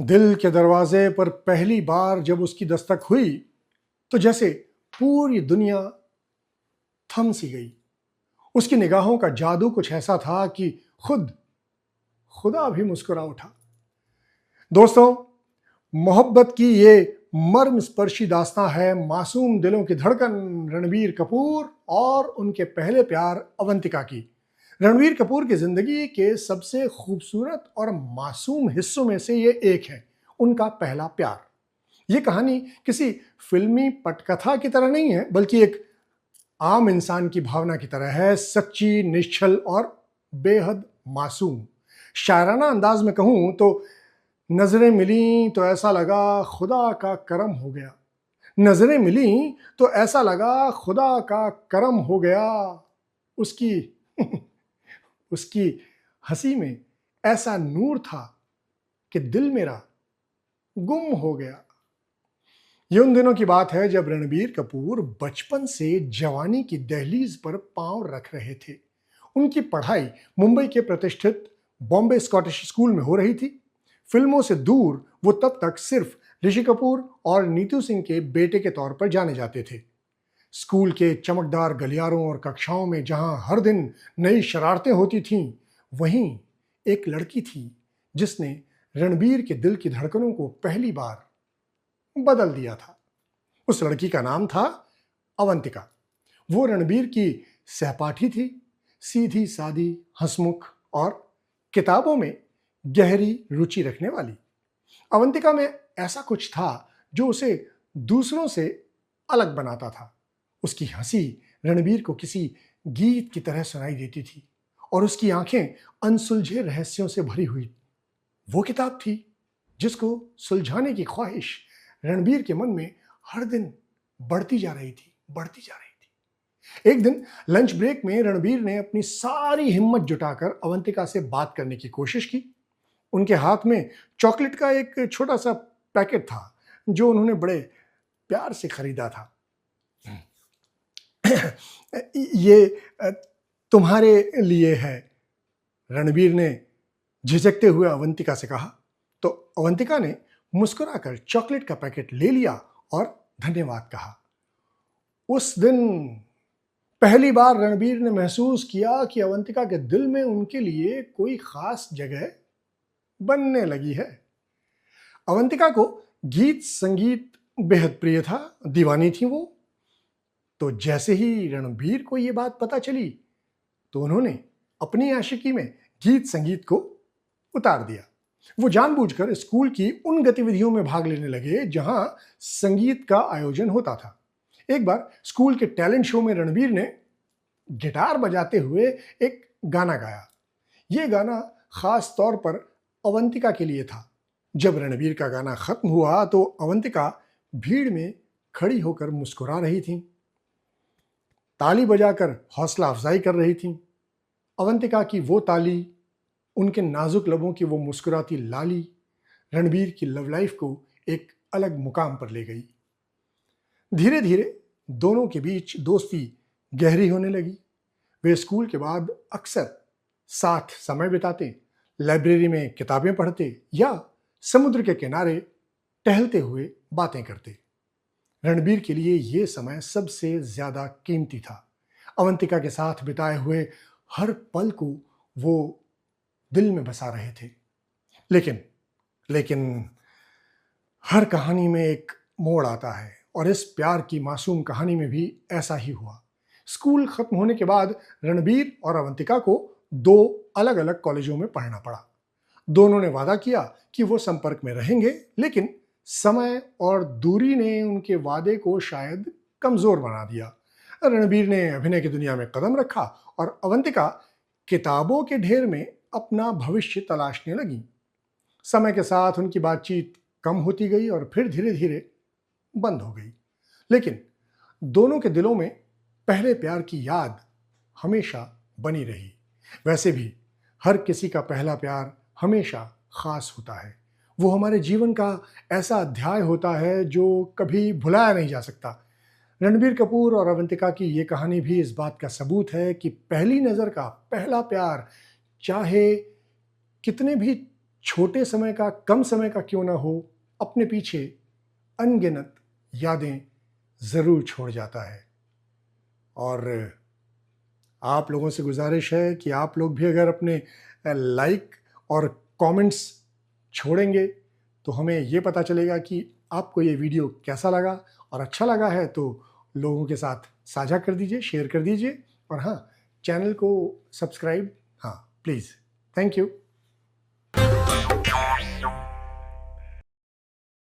दिल के दरवाजे पर पहली बार जब उसकी दस्तक हुई तो जैसे पूरी दुनिया थम सी गई। उसकी निगाहों का जादू कुछ ऐसा था कि खुद खुदा भी मुस्कुरा उठा। दोस्तों, मोहब्बत की ये मर्म स्पर्शी दास्तां है मासूम दिलों की धड़कन रणबीर कपूर और उनके पहले प्यार अवंतिका की। रणबीर कपूर की जिंदगी के सबसे खूबसूरत और मासूम हिस्सों में से ये एक है, उनका पहला प्यार। ये कहानी किसी फिल्मी पटकथा की तरह नहीं है, बल्कि एक आम इंसान की भावना की तरह है, सच्ची, निश्चल और बेहद मासूम। शायराना अंदाज में कहूं तो नजरें मिली तो ऐसा लगा खुदा का करम हो गया। नजरें मिली तो ऐसा लगा खुदा का करम हो गया। उसकी उसकी हंसी में ऐसा नूर था कि दिल मेरा गुम हो गया। ये उन दिनों की बात है जब रणबीर कपूर बचपन से जवानी की दहलीज पर पांव रख रहे थे। उनकी पढ़ाई मुंबई के प्रतिष्ठित बॉम्बे स्कॉटिश स्कूल में हो रही थी। फिल्मों से दूर वो तब तक सिर्फ ऋषि कपूर और नीतू सिंह के बेटे के तौर पर जाने जाते थे। स्कूल के चमकदार गलियारों और कक्षाओं में जहां हर दिन नई शरारतें होती थीं, वहीं एक लड़की थी जिसने रणबीर के दिल की धड़कनों को पहली बार बदल दिया था। उस लड़की का नाम था अवंतिका। वो रणबीर की सहपाठी थी, सीधी सादी, हंसमुख और किताबों में गहरी रुचि रखने वाली। अवंतिका में ऐसा कुछ था जो उसे दूसरों से अलग बनाता था। उसकी हंसी रणबीर को किसी गीत की तरह सुनाई देती थी और उसकी आंखें अनसुलझे रहस्यों से भरी हुई। वो किताब थी जिसको सुलझाने की ख्वाहिश रणबीर के मन में हर दिन बढ़ती जा रही थी, बढ़ती जा रही थी। एक दिन लंच ब्रेक में रणबीर ने अपनी सारी हिम्मत जुटाकर अवंतिका से बात करने की कोशिश की। उनके हाथ में चॉकलेट का एक छोटा सा पैकेट था जो उन्होंने बड़े प्यार से खरीदा था। ये तुम्हारे लिए है, रणबीर ने झिझकते हुए अवंतिका से कहा। तो अवंतिका ने मुस्कुराकर चॉकलेट का पैकेट ले लिया और धन्यवाद कहा। उस दिन पहली बार रणबीर ने महसूस किया कि अवंतिका के दिल में उनके लिए कोई खास जगह बनने लगी है। अवंतिका को गीत संगीत बेहद प्रिय था, दीवानी थी वो। तो जैसे ही रणबीर को यह बात पता चली तो उन्होंने अपनी आशिकी में गीत संगीत को उतार दिया। वो जानबूझकर स्कूल की उन गतिविधियों में भाग लेने लगे जहां संगीत का आयोजन होता था। एक बार स्कूल के टैलेंट शो में रणबीर ने गिटार बजाते हुए एक गाना गाया। यह गाना खास तौर पर अवंतिका के लिए था। जब रणबीर का गाना खत्म हुआ तो अवंतिका भीड़ में खड़ी होकर मुस्कुरा रही थी, ताली बजाकर हौसला अफजाई कर रही थी। अवंतिका की वो ताली, उनके नाजुक लबों की वो मुस्कुराती लाली रणबीर की लव लाइफ को एक अलग मुकाम पर ले गई। धीरे धीरे दोनों के बीच दोस्ती गहरी होने लगी। वे स्कूल के बाद अक्सर साथ समय बिताते, लाइब्रेरी में किताबें पढ़ते या समुद्र के किनारे टहलते हुए बातें करते। रणबीर के लिए यह समय सबसे ज्यादा कीमती था। अवंतिका के साथ बिताए हुए हर पल को वो दिल में बसा रहे थे। लेकिन लेकिन हर कहानी में एक मोड़ आता है और इस प्यार की मासूम कहानी में भी ऐसा ही हुआ। स्कूल खत्म होने के बाद रणबीर और अवंतिका को दो अलग अलग कॉलेजों में पढ़ना पड़ा। दोनों ने वादा किया कि वो संपर्क में रहेंगे, लेकिन समय और दूरी ने उनके वादे को शायद कमजोर बना दिया। रणबीर ने अभिनय की दुनिया में कदम रखा और अवंतिका किताबों के ढेर में अपना भविष्य तलाशने लगी। समय के साथ उनकी बातचीत कम होती गई और फिर धीरे धीरे बंद हो गई। लेकिन दोनों के दिलों में पहले प्यार की याद हमेशा बनी रही। वैसे भी हर किसी का पहला प्यार हमेशा खास होता है। वो हमारे जीवन का ऐसा अध्याय होता है जो कभी भुलाया नहीं जा सकता। रणबीर कपूर और अवंतिका की ये कहानी भी इस बात का सबूत है कि पहली नज़र का पहला प्यार चाहे कितने भी छोटे समय का, कम समय का क्यों ना हो, अपने पीछे अनगिनत यादें ज़रूर छोड़ जाता है। और आप लोगों से गुजारिश है कि आप लोग भी अगर अपने लाइक और कमेंट्स छोड़ेंगे तो हमें ये पता चलेगा कि आपको ये वीडियो कैसा लगा, और अच्छा लगा है तो लोगों के साथ साझा कर दीजिए, शेयर कर दीजिए, और हाँ, चैनल को सब्सक्राइब, हाँ प्लीज़। Thank you.